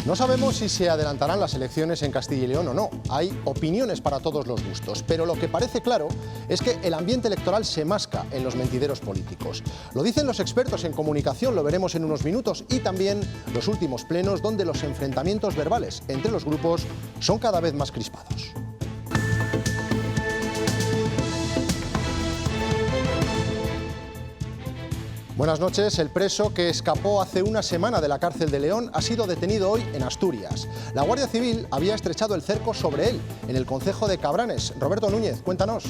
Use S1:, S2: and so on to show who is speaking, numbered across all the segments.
S1: No sabemos si se adelantarán las elecciones en Castilla y León o no. Hay opiniones para todos los gustos, pero lo que parece claro es que el ambiente electoral se masca en los mentideros políticos. Lo dicen los expertos en comunicación, lo veremos en unos minutos, y también los últimos plenos donde los enfrentamientos verbales entre los grupos son cada vez más crispados. Buenas noches. El preso que escapó hace una semana de la cárcel de León ha sido detenido hoy en Asturias. La Guardia Civil había estrechado el cerco sobre él en el concejo de Cabranes. Roberto Núñez, cuéntanos.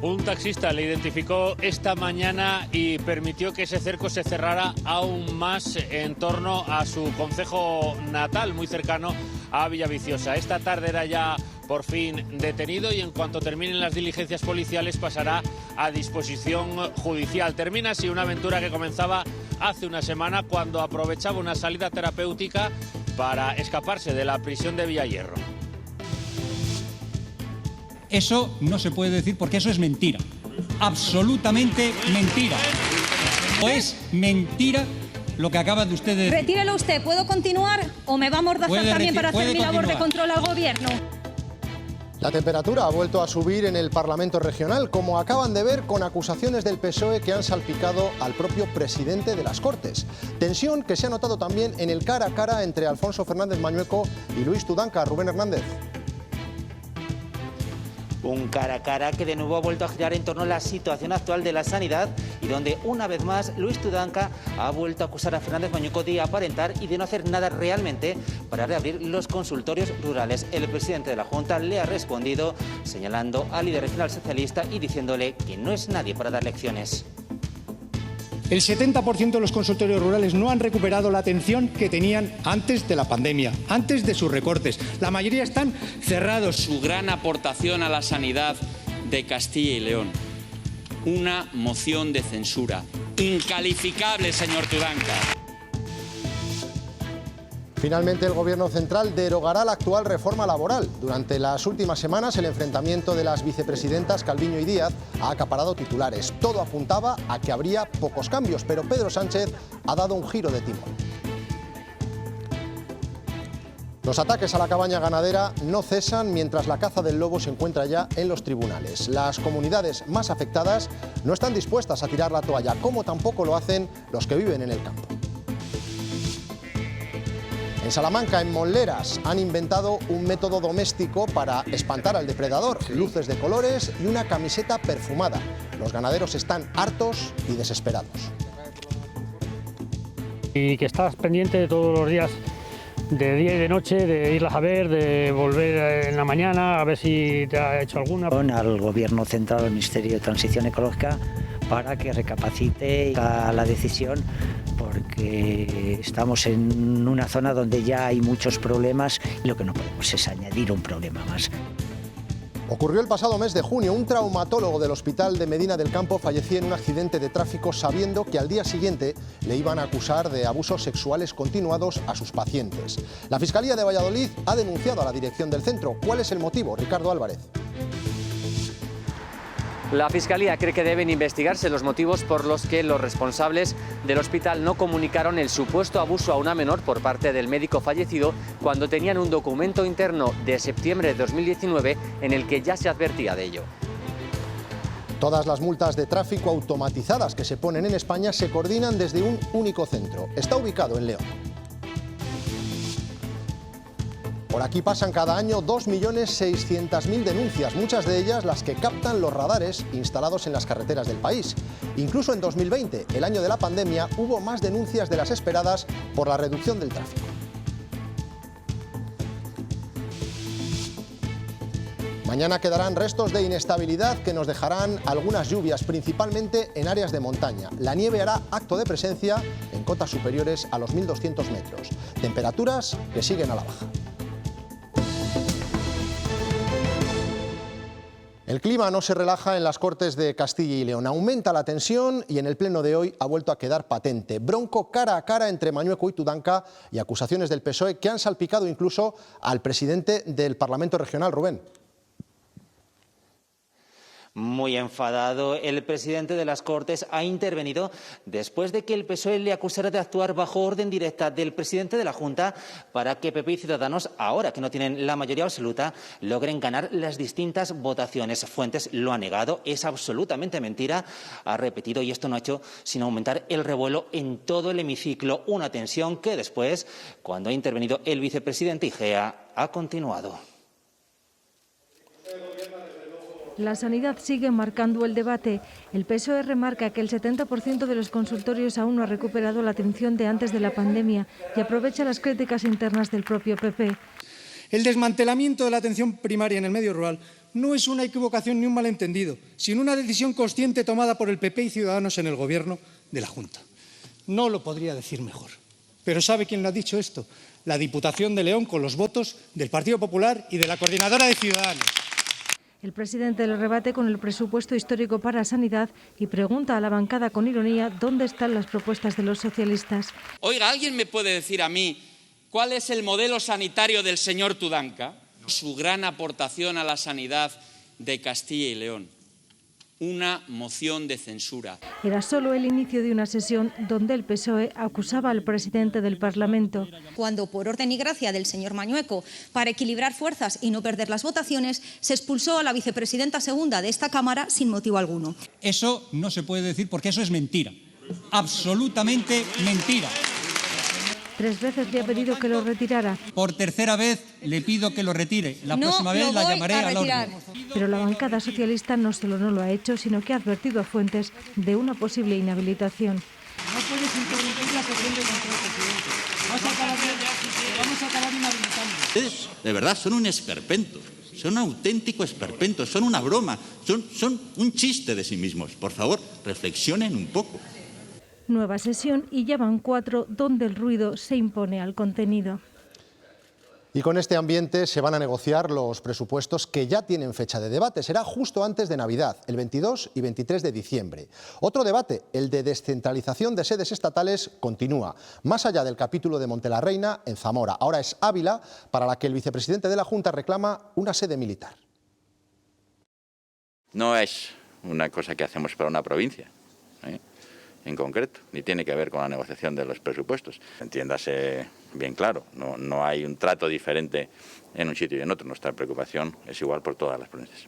S2: Un taxista le identificó esta mañana y permitió que ese cerco se cerrara aún más en torno a su concejo natal, muy cercano a Villaviciosa. Esta tarde era ya por fin detenido y en cuanto terminen las diligencias policiales pasará a disposición judicial. Termina así una aventura que comenzaba hace una semana cuando aprovechaba una salida terapéutica para escaparse de la prisión de Villayerro.
S3: Eso no se puede decir porque eso es mentira, absolutamente mentira. O es mentira lo que acaba de usted decir.
S4: Retírelo usted, ¿puedo continuar o me va a amordazar también para hacer mi labor de control al gobierno?
S1: La temperatura ha vuelto a subir en el Parlamento regional, como acaban de ver con acusaciones del PSOE que han salpicado al propio presidente de las Cortes. Tensión que se ha notado también en el cara a cara entre Alfonso Fernández Mañueco y Luis Tudanca. Rubén Hernández.
S5: Un cara a cara que de nuevo ha vuelto a girar en torno a la situación actual de la sanidad y donde una vez más Luis Tudanca ha vuelto a acusar a Fernández Mañueco de aparentar y de no hacer nada realmente para reabrir los consultorios rurales. El presidente de la Junta le ha respondido señalando al líder regional socialista y diciéndole que no es nadie para dar lecciones.
S6: El 70% de los consultorios rurales no han recuperado la atención que tenían antes de la pandemia, antes de sus recortes. La mayoría están cerrados.
S7: Su gran aportación a la sanidad de Castilla y León. Una moción de censura. Incalificable, señor Tudanca.
S1: Finalmente, el Gobierno central derogará la actual reforma laboral. Durante las últimas semanas, el enfrentamiento de las vicepresidentas Calviño y Díaz ha acaparado titulares. Todo apuntaba a que habría pocos cambios, pero Pedro Sánchez ha dado un giro de timón. Los ataques a la cabaña ganadera no cesan mientras la caza del lobo se encuentra ya en los tribunales. Las comunidades más afectadas no están dispuestas a tirar la toalla, como tampoco lo hacen los que viven en el campo. En Salamanca, en Monleras, han inventado un método doméstico para espantar al depredador. Luces de colores y una camiseta perfumada. Los ganaderos están hartos y desesperados.
S8: Y que estás pendiente de todos los días, de día y de noche, de irlas a ver, de volver en la mañana a ver si te ha hecho alguna.
S9: Al Gobierno central, al Ministerio de Transición Ecológica, para que recapacite la decisión, porque estamos en una zona donde ya hay muchos problemas y lo que no podemos es añadir un problema más.
S1: Ocurrió el pasado mes de junio. Un traumatólogo del Hospital de Medina del Campo fallecía en un accidente de tráfico sabiendo que al día siguiente le iban a acusar de abusos sexuales continuados a sus pacientes. La Fiscalía de Valladolid ha denunciado a la dirección del centro. ¿Cuál es el motivo? Ricardo Álvarez.
S10: La Fiscalía cree que deben investigarse los motivos por los que los responsables del hospital no comunicaron el supuesto abuso a una menor por parte del médico fallecido cuando tenían un documento interno de septiembre de 2019 en el que ya se advertía de ello.
S1: Todas las multas de tráfico automatizadas que se ponen en España se coordinan desde un único centro. Está ubicado en León. Por aquí pasan cada año 2.600.000 denuncias, muchas de ellas las que captan los radares instalados en las carreteras del país. Incluso en 2020, el año de la pandemia, hubo más denuncias de las esperadas por la reducción del tráfico. Mañana quedarán restos de inestabilidad que nos dejarán algunas lluvias, principalmente en áreas de montaña. La nieve hará acto de presencia en cotas superiores a los 1.200 metros. Temperaturas que siguen a la baja. El clima no se relaja en las Cortes de Castilla y León. Aumenta la tensión y en el pleno de hoy ha vuelto a quedar patente. Bronco cara a cara entre Mañueco y Tudanca y acusaciones del PSOE que han salpicado incluso al presidente del Parlamento regional, Rubén.
S5: Muy enfadado, el presidente de las Cortes ha intervenido después de que el PSOE le acusara de actuar bajo orden directa del presidente de la Junta para que PP y Ciudadanos, ahora que no tienen la mayoría absoluta, logren ganar las distintas votaciones. Fuentes lo ha negado, es absolutamente mentira, ha repetido, y esto no ha hecho sino aumentar el revuelo en todo el hemiciclo, una tensión que después, cuando ha intervenido el vicepresidente Igea, ha continuado.
S11: La sanidad sigue marcando el debate. El PSOE remarca que el 70% de los consultorios aún no ha recuperado la atención de antes de la pandemia y aprovecha las críticas internas del propio PP.
S6: El desmantelamiento de la atención primaria en el medio rural no es una equivocación ni un malentendido, sino una decisión consciente tomada por el PP y Ciudadanos en el Gobierno de la Junta. No lo podría decir mejor. Pero ¿sabe quién lo ha dicho esto? La Diputación de León, con los votos del Partido Popular y de la Coordinadora de Ciudadanos.
S11: El presidente le rebate con el presupuesto histórico para sanidad y pregunta a la bancada con ironía dónde están las propuestas de los socialistas.
S7: Oiga, ¿alguien me puede decir a mí cuál es el modelo sanitario del señor Tudanca? Su gran aportación a la sanidad de Castilla y León. Una moción de censura.
S11: Era solo el inicio de una sesión donde el PSOE acusaba al presidente del Parlamento.
S4: Cuando, por orden y gracia del señor Mañueco, para equilibrar fuerzas y no perder las votaciones, se expulsó a la vicepresidenta segunda de esta Cámara sin motivo alguno.
S3: Eso no se puede decir porque eso es mentira. Absolutamente mentira.
S11: 3 veces le ha pedido que lo retirara.
S3: Por tercera vez le pido que lo retire. La próxima vez la llamaré al orden.
S11: Pero la bancada socialista no solo no lo ha hecho, sino que ha advertido a Fuentes de una posible inhabilitación.
S6: No puedes interrumpir la sesión de control, presidente. Vamos a acabar inhabilitando.
S12: Ustedes, de verdad, son un esperpento. Son un auténtico esperpento. Son una broma. Son un chiste de sí mismos. Por favor, reflexionen un poco.
S11: Nueva sesión y ya van 4 donde el ruido se impone al contenido.
S1: Y con este ambiente se van a negociar los presupuestos que ya tienen fecha de debate. Será justo antes de Navidad, el 22 y 23 de diciembre. Otro debate, el de descentralización de sedes estatales, continúa. Más allá del capítulo de Montelarreina, en Zamora. Ahora es Ávila, para la que el vicepresidente de la Junta reclama una sede militar.
S12: No es una cosa que hacemos para una provincia, en concreto, ni tiene que ver con la negociación de los presupuestos. Entiéndase bien claro, no hay un trato diferente en un sitio y en otro. Nuestra preocupación es igual por todas las provincias.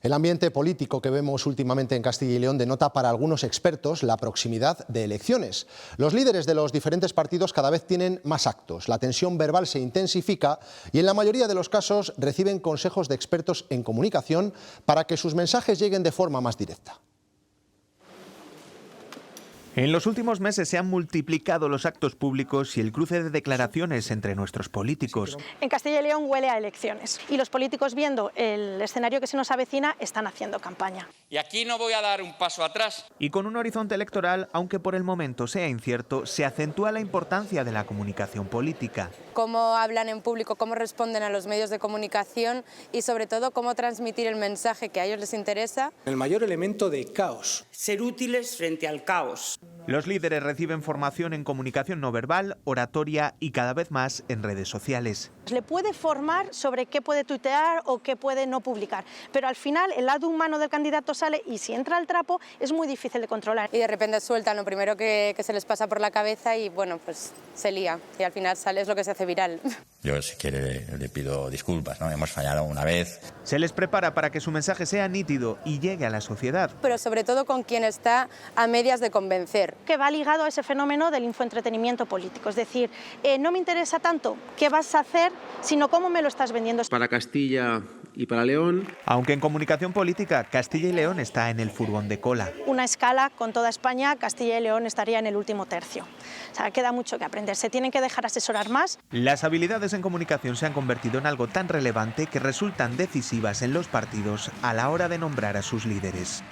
S1: El ambiente político que vemos últimamente en Castilla y León denota para algunos expertos la proximidad de elecciones. Los líderes de los diferentes partidos cada vez tienen más actos, la tensión verbal se intensifica y en la mayoría de los casos reciben consejos de expertos en comunicación para que sus mensajes lleguen de forma más directa.
S13: En los últimos meses se han multiplicado los actos públicos y el cruce de declaraciones entre nuestros políticos.
S14: En Castilla y León huele a elecciones y los políticos, viendo el escenario que se nos avecina, están haciendo campaña.
S7: Y aquí no voy a dar un paso atrás.
S13: Y con un horizonte electoral, aunque por el momento sea incierto, se acentúa la importancia de la comunicación política.
S15: Cómo hablan en público, cómo responden a los medios de comunicación y sobre todo cómo transmitir el mensaje que a ellos les interesa.
S16: El mayor elemento de caos.
S17: Ser útiles frente al caos.
S13: Los líderes reciben formación en comunicación no verbal, oratoria y cada vez más en redes sociales.
S14: Le puede formar sobre qué puede tuitear o qué puede no publicar, pero al final el lado humano del candidato sale y si entra al trapo es muy difícil de controlar.
S15: Y de repente sueltan lo primero que se les pasa por la cabeza y bueno, pues se lía y al final sale es lo que se hace viral.
S18: Yo si quiere le pido disculpas, ¿no? Hemos fallado una vez.
S13: Se les prepara para que su mensaje sea nítido y llegue a la sociedad.
S15: Pero sobre todo con quien está a medias de convencer.
S14: Que va ligado a ese fenómeno del infoentretenimiento político, es decir, no me interesa tanto qué vas a hacer, sino cómo me lo estás vendiendo.
S19: Para Castilla y para León.
S13: Aunque en comunicación política, Castilla y León está en el furgón de cola.
S14: Una escala con toda España, Castilla y León estaría en el último tercio. O sea, queda mucho que aprender, se tienen que dejar asesorar más.
S13: Las habilidades en comunicación se han convertido en algo tan relevante que resultan decisivas en los partidos a la hora de nombrar a sus líderes.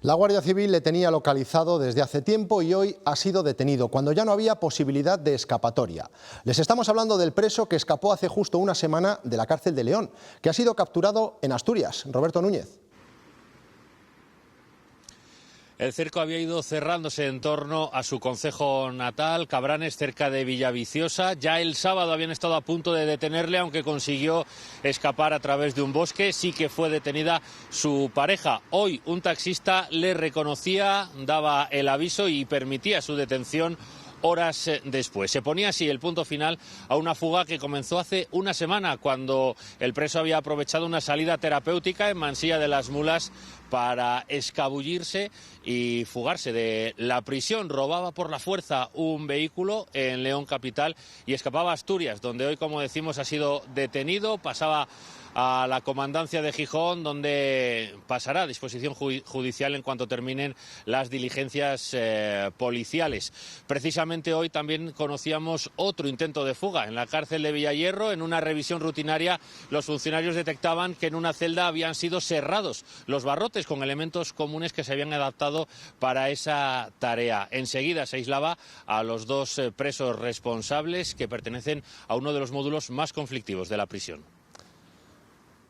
S1: La Guardia Civil le tenía localizado desde hace tiempo y hoy ha sido detenido, cuando ya no había posibilidad de escapatoria. Les estamos hablando del preso que escapó hace justo una semana de la cárcel de León, que ha sido capturado en Asturias. Roberto Núñez.
S2: El cerco había ido cerrándose en torno a su concejo natal, Cabranes, cerca de Villaviciosa. Ya el sábado habían estado a punto de detenerle, aunque consiguió escapar a través de un bosque. Sí que fue detenida su pareja. Hoy un taxista le reconocía, daba el aviso y permitía su detención horas después. Se ponía así el punto final a una fuga que comenzó hace una semana, cuando el preso había aprovechado una salida terapéutica en Mansilla de las Mulas para escabullirse y fugarse de la prisión. Robaba por la fuerza un vehículo en León capital y escapaba a Asturias, donde hoy, como decimos, ha sido detenido. Pasaba a la comandancia de Gijón, donde pasará a disposición judicial en cuanto terminen las diligencias policiales. Precisamente hoy también conocíamos otro intento de fuga en la cárcel de Villayerro. En una revisión rutinaria, los funcionarios detectaban que en una celda habían sido serrados los barrotes con elementos comunes que se habían adaptado para esa tarea. Enseguida se aislaba a los dos presos responsables, que pertenecen a uno de los módulos más conflictivos de la prisión.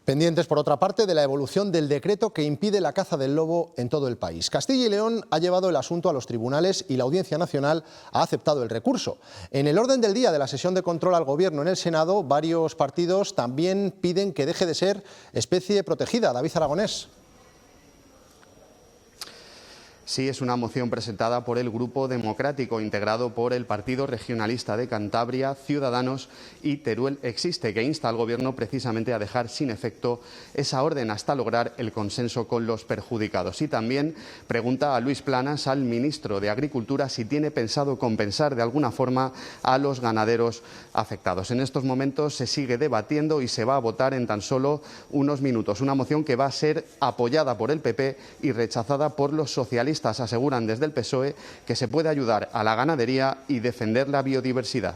S1: Pendientes, por otra parte, de la evolución del decreto que impide la caza del lobo en todo el país. Castilla y León ha llevado el asunto a los tribunales y la Audiencia Nacional ha aceptado el recurso. En el orden del día de la sesión de control al Gobierno en el Senado, varios partidos también piden que deje de ser especie protegida. David Aragonés.
S20: Sí, es una moción presentada por el Grupo Democrático, integrado por el Partido Regionalista de Cantabria, Ciudadanos y Teruel Existe, que insta al Gobierno precisamente a dejar sin efecto esa orden hasta lograr el consenso con los perjudicados. Y también pregunta a Luis Planas, al ministro de Agricultura, si tiene pensado compensar de alguna forma a los ganaderos afectados. En estos momentos se sigue debatiendo y se va a votar en tan solo unos minutos. Una moción que va a ser apoyada por el PP y rechazada por los socialistas. Aseguran desde el PSOE que se puede ayudar a la ganadería y defender la biodiversidad.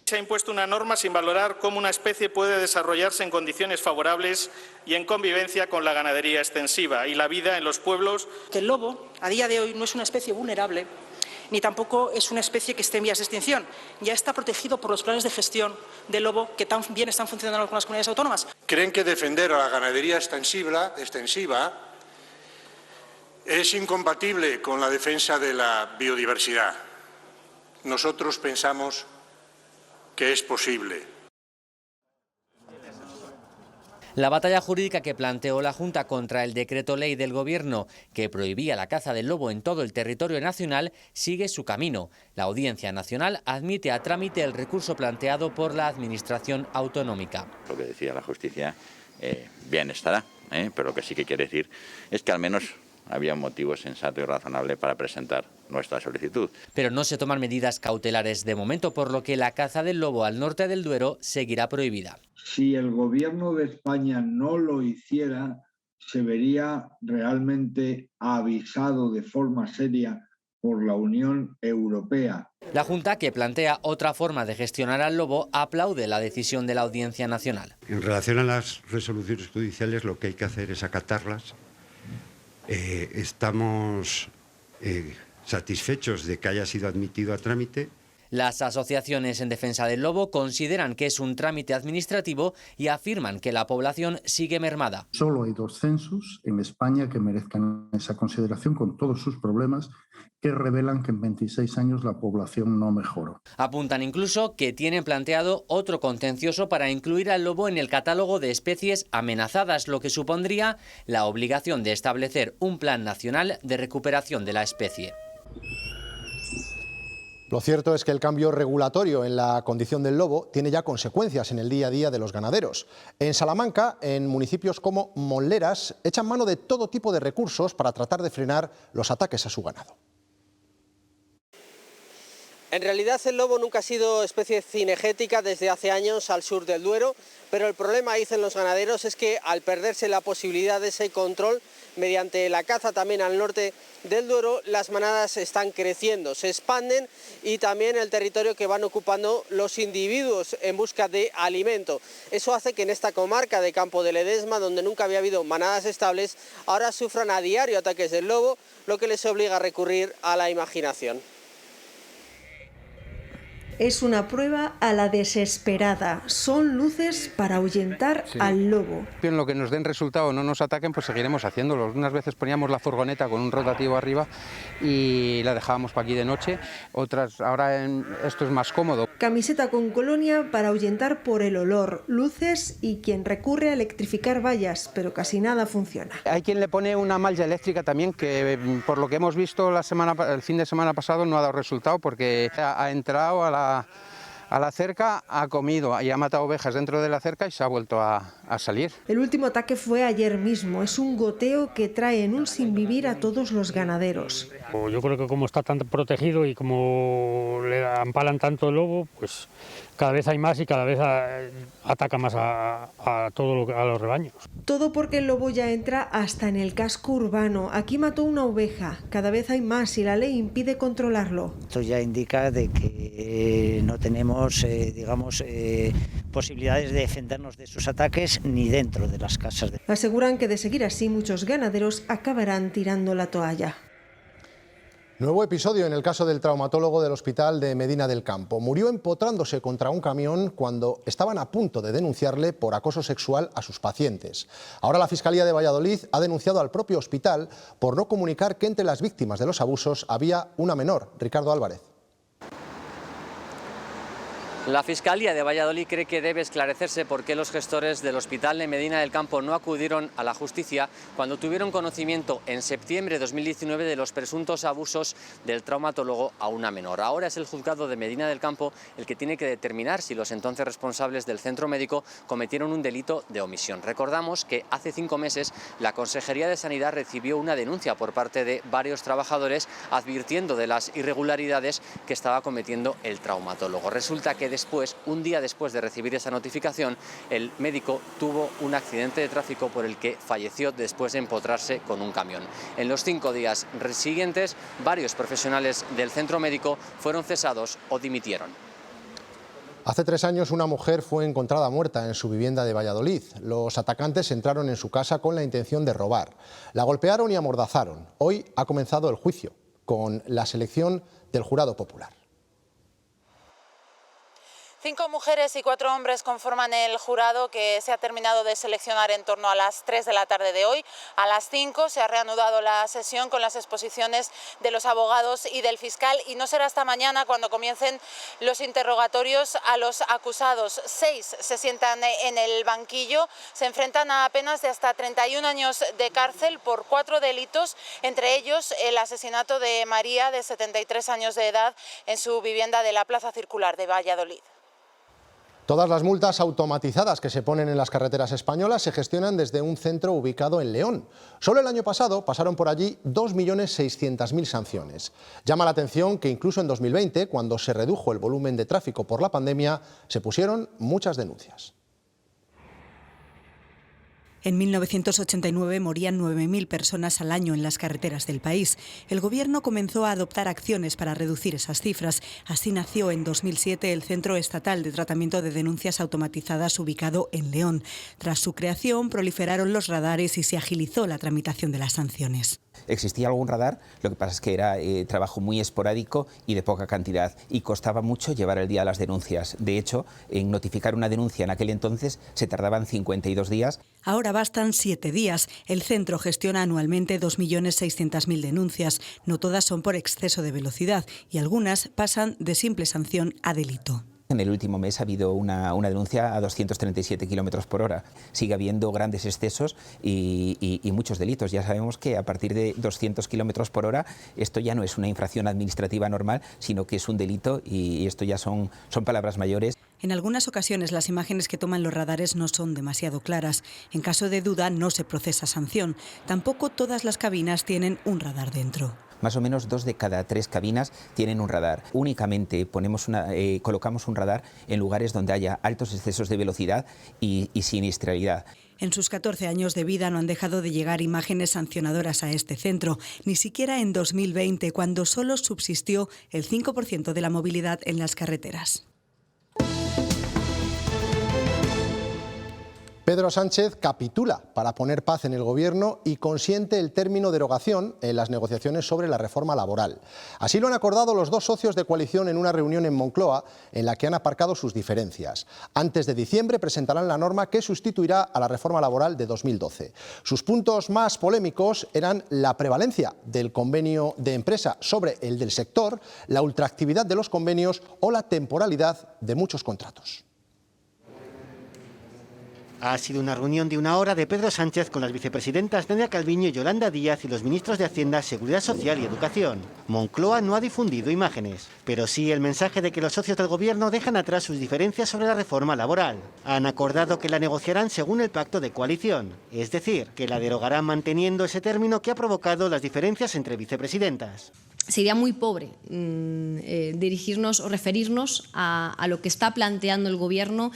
S21: Se ha impuesto una norma sin valorar cómo una especie puede desarrollarse en condiciones favorables y en convivencia con la ganadería extensiva y la vida en los pueblos.
S22: Que el lobo, a día de hoy, no es una especie vulnerable, ni tampoco es una especie que esté en vías de extinción. Ya está protegido por los planes de gestión del lobo que tan bien están funcionando en algunas comunidades autónomas.
S23: ¿Creen que defender a la ganadería extensiva es incompatible con la defensa de la biodiversidad? Nosotros pensamos que es posible.
S10: La batalla jurídica que planteó la Junta contra el decreto ley del Gobierno que prohibía la caza del lobo en todo el territorio nacional sigue su camino. La Audiencia Nacional admite a trámite el recurso planteado por la Administración autonómica.
S12: Lo que decía la justicia bien estará, pero lo que sí que quiere decir es que al menos había un motivo sensato y razonable para presentar nuestra solicitud.
S10: Pero no se toman medidas cautelares de momento, por lo que la caza del lobo al norte del Duero seguirá prohibida.
S24: Si el Gobierno de España no lo hiciera, se vería realmente avisado de forma seria por la Unión Europea.
S10: La Junta, que plantea otra forma de gestionar al lobo, aplaude la decisión de la Audiencia Nacional.
S25: En relación a las resoluciones judiciales, lo que hay que hacer es acatarlas. Estamos satisfechos de que haya sido admitido a trámite.
S10: Las asociaciones en defensa del lobo consideran que es un trámite administrativo y afirman que la población sigue mermada.
S26: Solo hay 2 censos en España que merezcan esa consideración, con todos sus problemas, que revelan que en 26 años la población no mejoró.
S10: Apuntan incluso que tienen planteado otro contencioso para incluir al lobo en el catálogo de especies amenazadas, lo que supondría la obligación de establecer un plan nacional de recuperación de la especie.
S1: Lo cierto es que el cambio regulatorio en la condición del lobo tiene ya consecuencias en el día a día de los ganaderos. En Salamanca, en municipios como Monleras, echan mano de todo tipo de recursos para tratar de frenar los ataques a su ganado.
S27: En realidad el lobo nunca ha sido especie cinegética desde hace años al sur del Duero, pero el problema, dicen los ganaderos, es que al perderse la posibilidad de ese control mediante la caza también al norte del Duero, las manadas están creciendo, se expanden y también el territorio que van ocupando los individuos en busca de alimento. Eso hace que en esta comarca de Campo de Ledesma, donde nunca había habido manadas estables, ahora sufran a diario ataques del lobo, lo que les obliga a recurrir a la imaginación.
S3: Es una prueba a la desesperada. Son luces para ahuyentar al lobo.
S4: En lo que nos den resultado o no nos ataquen, pues seguiremos haciéndolo. Unas veces poníamos la furgoneta con un rotativo arriba y la dejábamos para aquí de noche. Otras, ahora esto es más cómodo.
S3: Camiseta con colonia para ahuyentar por el olor, luces y quien recurre a electrificar vallas, pero casi nada funciona.
S4: Hay quien le pone una malla eléctrica también, que por lo que hemos visto el fin de semana pasado no ha dado resultado, porque ha entrado a la cerca, ha comido y ha matado ovejas dentro de la cerca y se ha vuelto a salir.
S3: El último ataque fue ayer mismo. Es un goteo que trae en un sinvivir a todos los ganaderos.
S5: Yo creo que como está tan protegido y como le ampalan tanto el lobo, pues cada vez hay más y cada vez ataca más a los rebaños.
S3: Todo porque el lobo ya entra hasta en el casco urbano. Aquí mató una oveja. Cada vez hay más y la ley impide controlarlo.
S6: Esto ya indica de que no tenemos, posibilidades de defendernos de sus ataques ni dentro de las casas.
S3: Aseguran que de seguir así muchos ganaderos acabarán tirando la toalla.
S1: Nuevo episodio en el caso del traumatólogo del Hospital de Medina del Campo. Murió empotrándose contra un camión cuando estaban a punto de denunciarle por acoso sexual a sus pacientes. Ahora la Fiscalía de Valladolid ha denunciado al propio hospital por no comunicar que entre las víctimas de los abusos había una menor. Ricardo Álvarez.
S10: La Fiscalía de Valladolid cree que debe esclarecerse por qué los gestores del Hospital de Medina del Campo no acudieron a la justicia cuando tuvieron conocimiento en septiembre de 2019 de los presuntos abusos del traumatólogo a una menor. Ahora es el juzgado de Medina del Campo el que tiene que determinar si los entonces responsables del centro médico cometieron un delito de omisión. Recordamos que hace 5 meses la Consejería de Sanidad recibió una denuncia por parte de varios trabajadores advirtiendo de las irregularidades que estaba cometiendo el traumatólogo. Resulta que después, un día después de recibir esa notificación, el médico tuvo un accidente de tráfico por el que falleció después de empotrarse con un camión. En los 5 días siguientes, varios profesionales del centro médico fueron cesados o dimitieron.
S1: Hace 3 años una mujer fue encontrada muerta en su vivienda de Valladolid. Los atacantes entraron en su casa con la intención de robar. La golpearon y amordazaron. Hoy ha comenzado el juicio, con la selección del jurado popular.
S8: 5 mujeres y 4 hombres conforman el jurado que se ha terminado de seleccionar en torno a las 3 de la tarde de hoy. A las 5 se ha reanudado la sesión con las exposiciones de los abogados y del fiscal y no será hasta mañana cuando comiencen los interrogatorios a los acusados. 6 se sientan en el banquillo, se enfrentan a penas de hasta 31 años de cárcel por 4 delitos, entre ellos el asesinato de María, de 73 años de edad, en su vivienda de la Plaza Circular de Valladolid.
S1: Todas las multas automatizadas que se ponen en las carreteras españolas se gestionan desde un centro ubicado en León. Solo el año pasado pasaron por allí 2.600.000 sanciones. Llama la atención que incluso en 2020, cuando se redujo el volumen de tráfico por la pandemia, se pusieron muchas denuncias.
S9: En 1989 morían 9.000 personas al año en las carreteras del país. El Gobierno comenzó a adoptar acciones para reducir esas cifras. Así nació en 2007 el Centro Estatal de Tratamiento de Denuncias Automatizadas ubicado en León. Tras su creación proliferaron los radares y se agilizó la tramitación de las sanciones.
S11: Existía algún radar, lo que pasa es que era trabajo muy esporádico y de poca cantidad y costaba mucho llevar al día las denuncias. De hecho, en notificar una denuncia en aquel entonces se tardaban 52 días.
S9: Ahora bastan 7 días. El centro gestiona anualmente 2.600.000 denuncias. No todas son por exceso de velocidad y algunas pasan de simple sanción a delito.
S11: En el último mes ha habido una denuncia a 237 km por hora. Sigue habiendo grandes excesos y muchos delitos. Ya sabemos que a partir de 200 km por hora esto ya no es una infracción administrativa normal, sino que es un delito y esto ya son palabras mayores.
S9: En algunas ocasiones las imágenes que toman los radares no son demasiado claras. En caso de duda no se procesa sanción. Tampoco todas las cabinas tienen un radar dentro.
S11: Más o menos 2 de cada 3 cabinas tienen un radar. Únicamente colocamos un radar en lugares donde haya altos excesos de velocidad y siniestralidad.
S9: En sus 14 años de vida no han dejado de llegar imágenes sancionadoras a este centro, ni siquiera en 2020, cuando solo subsistió el 5% de la movilidad en las carreteras.
S1: Pedro Sánchez capitula para poner paz en el Gobierno y consiente el término derogación en las negociaciones sobre la reforma laboral. Así lo han acordado los dos socios de coalición en una reunión en Moncloa en la que han aparcado sus diferencias. Antes de diciembre presentarán la norma que sustituirá a la reforma laboral de 2012. Sus puntos más polémicos eran la prevalencia del convenio de empresa sobre el del sector, la ultraactividad de los convenios o la temporalidad de muchos contratos.
S7: Ha sido una reunión de 1 hora de Pedro Sánchez con las vicepresidentas Nadia Calviño y Yolanda Díaz y los ministros de Hacienda, Seguridad Social y Educación. Moncloa no ha difundido imágenes, pero sí el mensaje de que los socios del Gobierno dejan atrás sus diferencias sobre la reforma laboral. Han acordado que la negociarán según el pacto de coalición, es decir, que la derogarán manteniendo ese término que ha provocado las diferencias entre vicepresidentas.
S14: Sería muy pobre dirigirnos o referirnos a lo que está planteando el Gobierno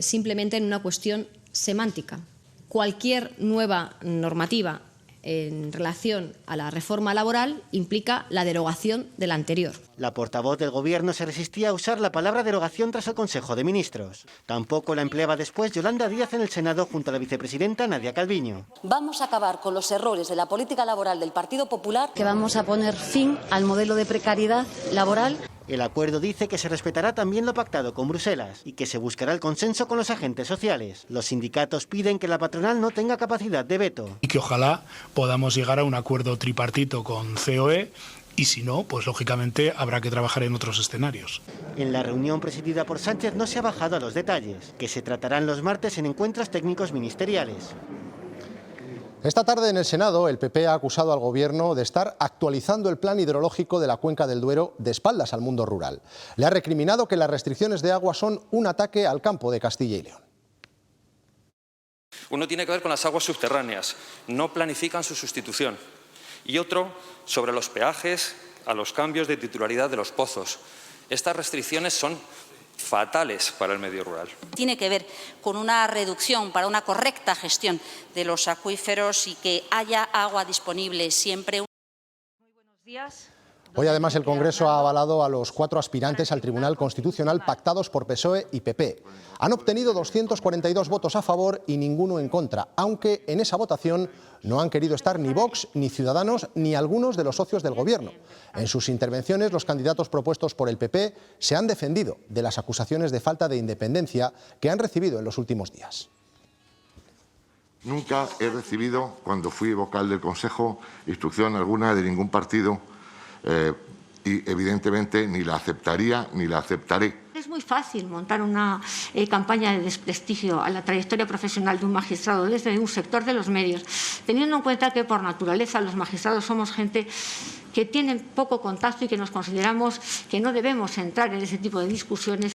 S14: simplemente en una cuestión semántica. Cualquier nueva normativa en relación a la reforma laboral implica la derogación de la anterior.
S7: La portavoz del Gobierno se resistía a usar la palabra derogación tras el Consejo de Ministros. Tampoco la empleaba después Yolanda Díaz en el Senado junto a la vicepresidenta Nadia Calviño.
S15: Vamos a acabar con los errores de la política laboral del Partido Popular.
S14: Que vamos a poner fin al modelo de precariedad laboral.
S7: El acuerdo dice que se respetará también lo pactado con Bruselas y que se buscará el consenso con los agentes sociales. Los sindicatos piden que la patronal no tenga capacidad de veto.
S16: Y que ojalá podamos llegar a un acuerdo tripartito con COE y si no, pues lógicamente habrá que trabajar en otros escenarios.
S7: En la reunión presidida por Sánchez no se ha bajado a los detalles, que se tratarán los martes en encuentros técnicos ministeriales.
S1: Esta tarde en el Senado, el PP ha acusado al Gobierno de estar actualizando el plan hidrológico de la cuenca del Duero de espaldas al mundo rural. Le ha recriminado que las restricciones de agua son un ataque al campo de Castilla y León.
S17: Uno tiene que ver con las aguas subterráneas, no planifican su sustitución. Y otro sobre los peajes a los cambios de titularidad de los pozos. Estas restricciones son fatales para el medio rural.
S15: Tiene que ver con una reducción para una correcta gestión de los acuíferos y que haya agua disponible siempre.
S14: Muy buenos días.
S1: Hoy además el Congreso ha avalado a los 4 aspirantes al Tribunal Constitucional pactados por PSOE y PP. Han obtenido 242 votos a favor y ninguno en contra, aunque en esa votación no han querido estar ni Vox, ni Ciudadanos, ni algunos de los socios del Gobierno. En sus intervenciones, los candidatos propuestos por el PP se han defendido de las acusaciones de falta de independencia que han recibido en los últimos días.
S18: Nunca he recibido, cuando fui vocal del Consejo, instrucción alguna de ningún partido y evidentemente ni la aceptaría ni la aceptaré.
S19: Es muy fácil montar una campaña de desprestigio a la trayectoria profesional de un magistrado desde un sector de los medios, teniendo en cuenta que por naturaleza los magistrados somos gente que tiene poco contacto y que nos consideramos que no debemos entrar en ese tipo de discusiones.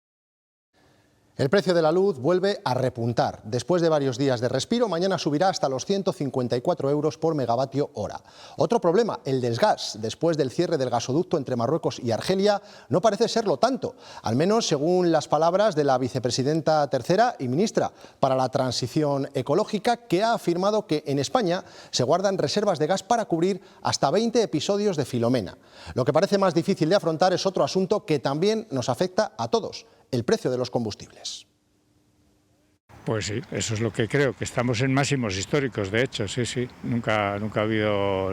S1: El precio de la luz vuelve a repuntar. Después de varios días de respiro, mañana subirá hasta los 154 euros por megavatio hora. Otro problema, el del gas. Después del cierre del gasoducto entre Marruecos y Argelia, no parece serlo tanto, al menos según las palabras de la vicepresidenta tercera y ministra para la transición ecológica, que ha afirmado que en España se guardan reservas de gas para cubrir hasta 20 episodios de Filomena. Lo que parece más difícil de afrontar es otro asunto que también nos afecta a todos: el precio de los combustibles.
S28: Pues sí, eso es lo que creo, que estamos en máximos históricos, de hecho, sí. Nunca ha habido,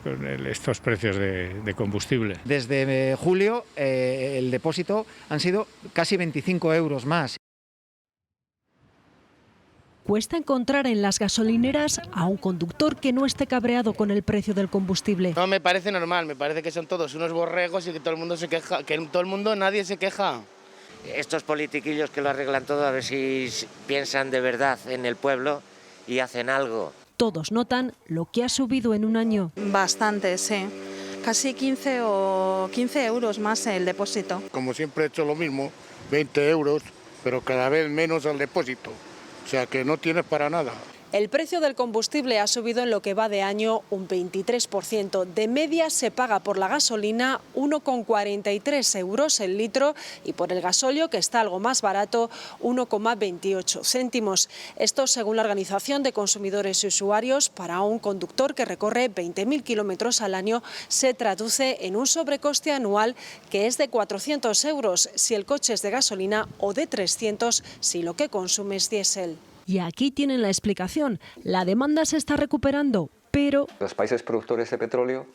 S28: con estos precios de combustible.
S29: Desde julio el depósito han sido casi 25 euros más.
S30: Cuesta encontrar en las gasolineras a un conductor que no esté cabreado con el precio del combustible.
S31: No me parece normal, me parece que son todos unos borregos y que todo el mundo se queja, nadie se queja.
S32: Estos politiquillos que lo arreglan todo, a ver si piensan de verdad en el pueblo y hacen algo.
S30: Todos notan lo que ha subido en un año.
S33: Bastante, sí. Casi 15 euros más el depósito.
S23: Como siempre he hecho lo mismo, 20 euros, pero cada vez menos al depósito. O sea que no tienes para nada.
S33: El precio del combustible ha subido en lo que va de año un 23%. De media se paga por la gasolina 1,43 euros el litro y por el gasóleo, que está algo más barato, 1,28 céntimos. Esto según la Organización de Consumidores y Usuarios. Para un conductor que recorre 20.000 kilómetros al año se traduce en un sobrecoste anual que es de 400 euros si el coche es de gasolina o de 300 si lo que consume es diésel.
S30: Y aquí tienen la explicación. La demanda se está recuperando, pero
S2: los países productores de petróleo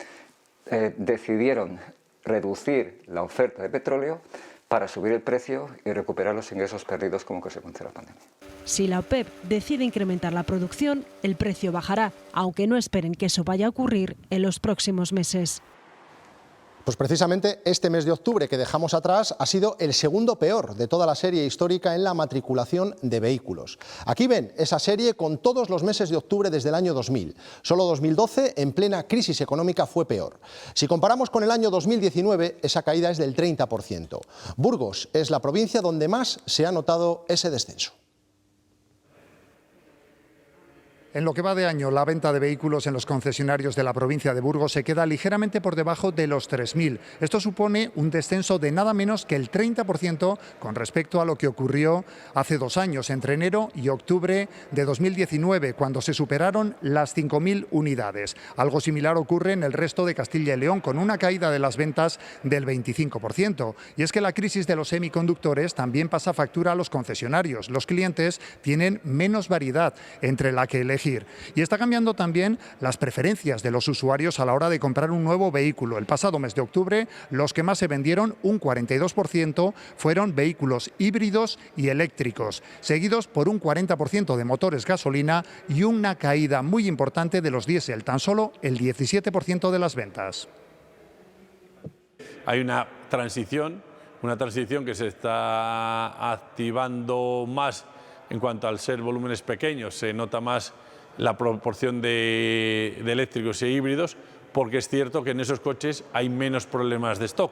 S2: decidieron reducir la oferta de petróleo para subir el precio y recuperar los ingresos perdidos como consecuencia de la pandemia.
S30: Si la OPEP decide incrementar la producción, el precio bajará, aunque no esperen que eso vaya a ocurrir en los próximos meses.
S1: Pues precisamente este mes de octubre que dejamos atrás ha sido el segundo peor de toda la serie histórica en la matriculación de vehículos. Aquí ven esa serie con todos los meses de octubre desde el año 2000. Solo 2012, en plena crisis económica, fue peor. Si comparamos con el año 2019, esa caída es del 30%. Burgos es la provincia donde más se ha notado ese descenso.
S4: En lo que va de año, la venta de vehículos en los concesionarios de la provincia de Burgos se queda ligeramente por debajo de los 3.000. Esto supone un descenso de nada menos que el 30% con respecto a lo que ocurrió hace 2 años, entre enero y octubre de 2019, cuando se superaron las 5.000 unidades. Algo similar ocurre en el resto de Castilla y León, con una caída de las ventas del 25%. Y es que la crisis de los semiconductores también pasa factura a los concesionarios. Los clientes tienen menos variedad entre la que elegir. Y está cambiando también las preferencias de los usuarios a la hora de comprar un nuevo vehículo. El pasado mes de octubre, los que más se vendieron, un 42%, fueron vehículos híbridos y eléctricos, seguidos por un 40% de motores gasolina y una caída muy importante de los diésel, tan solo el 17% de las ventas.
S5: Hay una transición que se está activando más en cuanto al ser volúmenes pequeños, se nota más la proporción de eléctricos e híbridos, porque es cierto que en esos coches hay menos problemas de stock.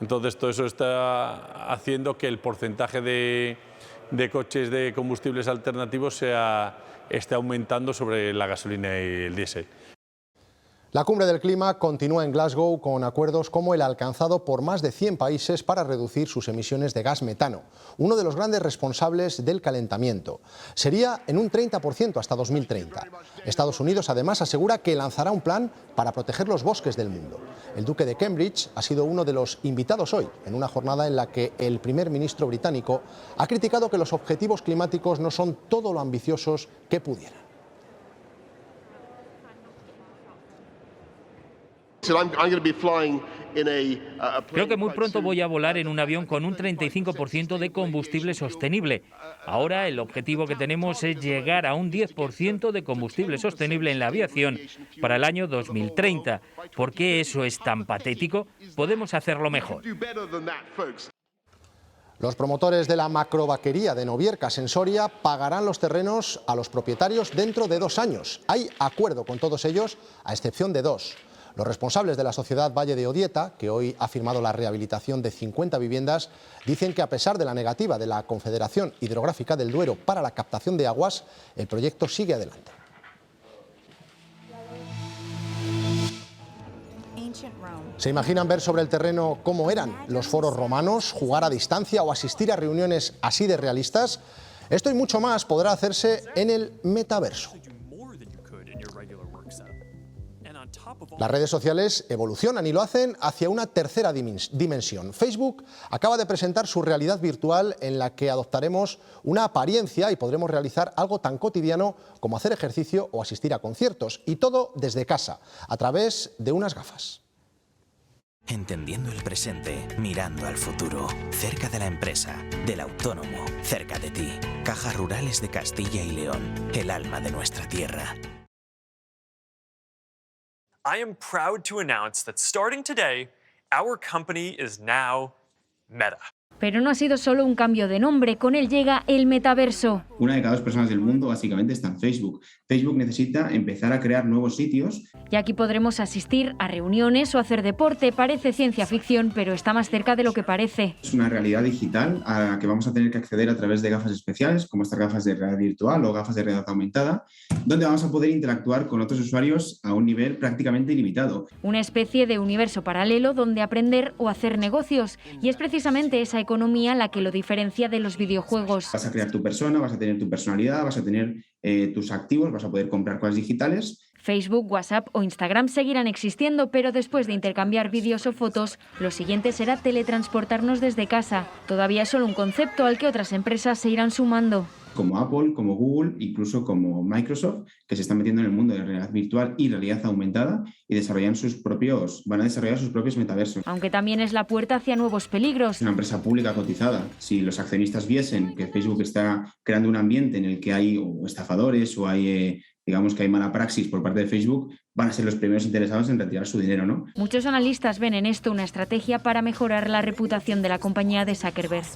S5: Entonces todo eso está haciendo que el porcentaje de coches de combustibles alternativos esté aumentando sobre la gasolina y el diésel.
S1: La cumbre del clima continúa en Glasgow con acuerdos como el alcanzado por más de 100 países para reducir sus emisiones de gas metano, uno de los grandes responsables del calentamiento. Sería en un 30% hasta 2030. Estados Unidos además asegura que lanzará un plan para proteger los bosques del mundo. El duque de Cambridge ha sido uno de los invitados hoy, en una jornada en la que el primer ministro británico ha criticado que los objetivos climáticos no son todo lo ambiciosos que pudieran.
S6: Creo que muy pronto voy a volar en un avión con un 35% de combustible sostenible. Ahora el objetivo que tenemos es llegar a un 10% de combustible sostenible en la aviación para el año 2030. ¿Por qué eso es tan patético? Podemos hacerlo mejor.
S1: Los promotores de la macrovaquería de Noviercas en Soria pagarán los terrenos a los propietarios dentro de 2 años. Hay acuerdo con todos ellos, a excepción de 2. Los responsables de la sociedad Valle de Odieta, que hoy ha firmado la rehabilitación de 50 viviendas, dicen que a pesar de la negativa de la Confederación Hidrográfica del Duero para la captación de aguas, el proyecto sigue adelante. ¿Se imaginan ver sobre el terreno cómo eran los foros romanos, jugar a distancia o asistir a reuniones así de realistas? Esto y mucho más podrá hacerse en el metaverso. Las redes sociales evolucionan y lo hacen hacia una tercera dimensión. Facebook acaba de presentar su realidad virtual en la que adoptaremos una apariencia y podremos realizar algo tan cotidiano como hacer ejercicio o asistir a conciertos. Y todo desde casa, a través de unas gafas.
S12: Entendiendo el presente, mirando al futuro, cerca de la empresa, del autónomo, cerca de ti. Cajas Rurales de Castilla y León, el alma de nuestra tierra.
S13: I am proud to announce that starting today, our company is now Meta.
S20: Pero no ha sido solo un cambio de nombre, con él llega el metaverso.
S21: Una de cada 2 personas del mundo básicamente está en Facebook. Facebook necesita empezar a crear nuevos sitios.
S20: Y aquí podremos asistir a reuniones o hacer deporte. Parece ciencia ficción, pero está más cerca de lo que parece.
S21: Es una realidad digital a la que vamos a tener que acceder a través de gafas especiales, como estas gafas de realidad virtual o gafas de realidad aumentada, donde vamos a poder interactuar con otros usuarios a un nivel prácticamente ilimitado.
S20: Una especie de universo paralelo donde aprender o hacer negocios. Y es precisamente esa economía la que lo diferencia de los videojuegos.
S21: Vas a crear tu persona, vas a tener tu personalidad, vas a tener tus activos, vas a poder comprar cosas digitales.
S20: Facebook, WhatsApp o Instagram seguirán existiendo, pero después de intercambiar vídeos o fotos, lo siguiente será teletransportarnos desde casa. Todavía es solo un concepto al que otras empresas se irán sumando.
S21: como Apple, como Google, incluso como Microsoft, que se están metiendo en el mundo de realidad virtual y realidad aumentada y van a desarrollar sus propios metaversos.
S20: Aunque también es la puerta hacia nuevos peligros.
S21: Es una empresa pública cotizada. Si los accionistas viesen que Facebook está creando un ambiente en el que hay estafadores o hay, digamos que hay mala praxis por parte de Facebook, van a ser los primeros interesados en retirar su dinero, ¿no?
S20: Muchos analistas ven en esto una estrategia para mejorar la reputación de la compañía de Zuckerberg.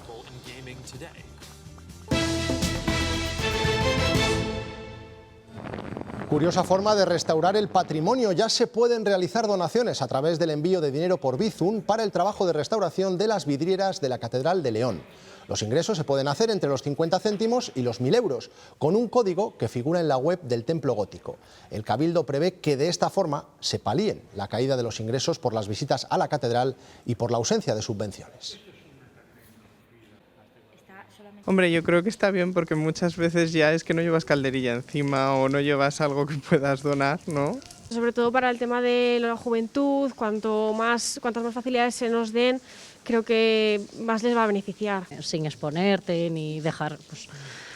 S1: Curiosa forma de restaurar el patrimonio. Ya se pueden realizar donaciones a través del envío de dinero por Bizum para el trabajo de restauración de las vidrieras de la Catedral de León. Los ingresos se pueden hacer entre los 50 céntimos y los 1.000 euros, con un código que figura en la web del Templo Gótico. El Cabildo prevé que de esta forma se palíen la caída de los ingresos por las visitas a la catedral y por la ausencia de subvenciones.
S3: Hombre, yo creo que está bien porque muchas veces ya es que no llevas calderilla encima o no llevas algo que puedas donar, ¿no?
S7: Sobre todo para el tema de la juventud, cuantas más facilidades se nos den, creo que más les va a beneficiar.
S8: Sin exponerte ni dejar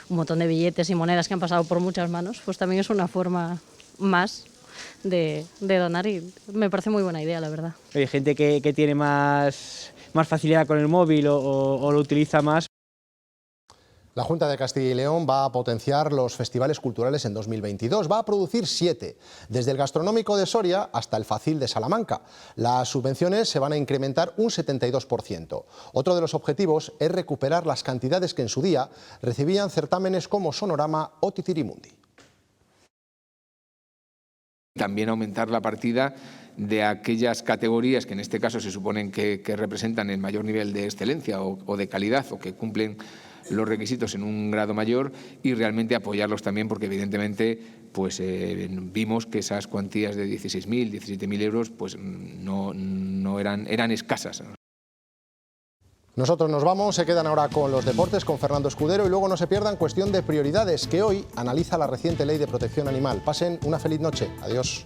S8: un montón de billetes y monedas que han pasado por muchas manos, pues también es una forma más de donar y me parece muy buena idea, la verdad.
S9: Hay gente que tiene más facilidad con el móvil o lo utiliza más.
S1: La Junta de Castilla y León va a potenciar los festivales culturales en 2022. Va a producir 7, desde el Gastronómico de Soria hasta el Facil de Salamanca. Las subvenciones se van a incrementar un 72%. Otro de los objetivos es recuperar las cantidades que en su día recibían certámenes como Sonorama o Titirimundi.
S10: También aumentar la partida de aquellas categorías que en este caso se suponen que representan el mayor nivel de excelencia o de calidad o que cumplen los requisitos en un grado mayor y realmente apoyarlos también porque evidentemente pues vimos que esas cuantías de 16.000, 17.000 euros pues no eran escasas.
S1: Nosotros nos vamos, se quedan ahora con los deportes, con Fernando Escudero y luego no se pierdan Cuestión de Prioridades, que hoy analiza la reciente Ley de Protección Animal. Pasen una feliz noche. Adiós.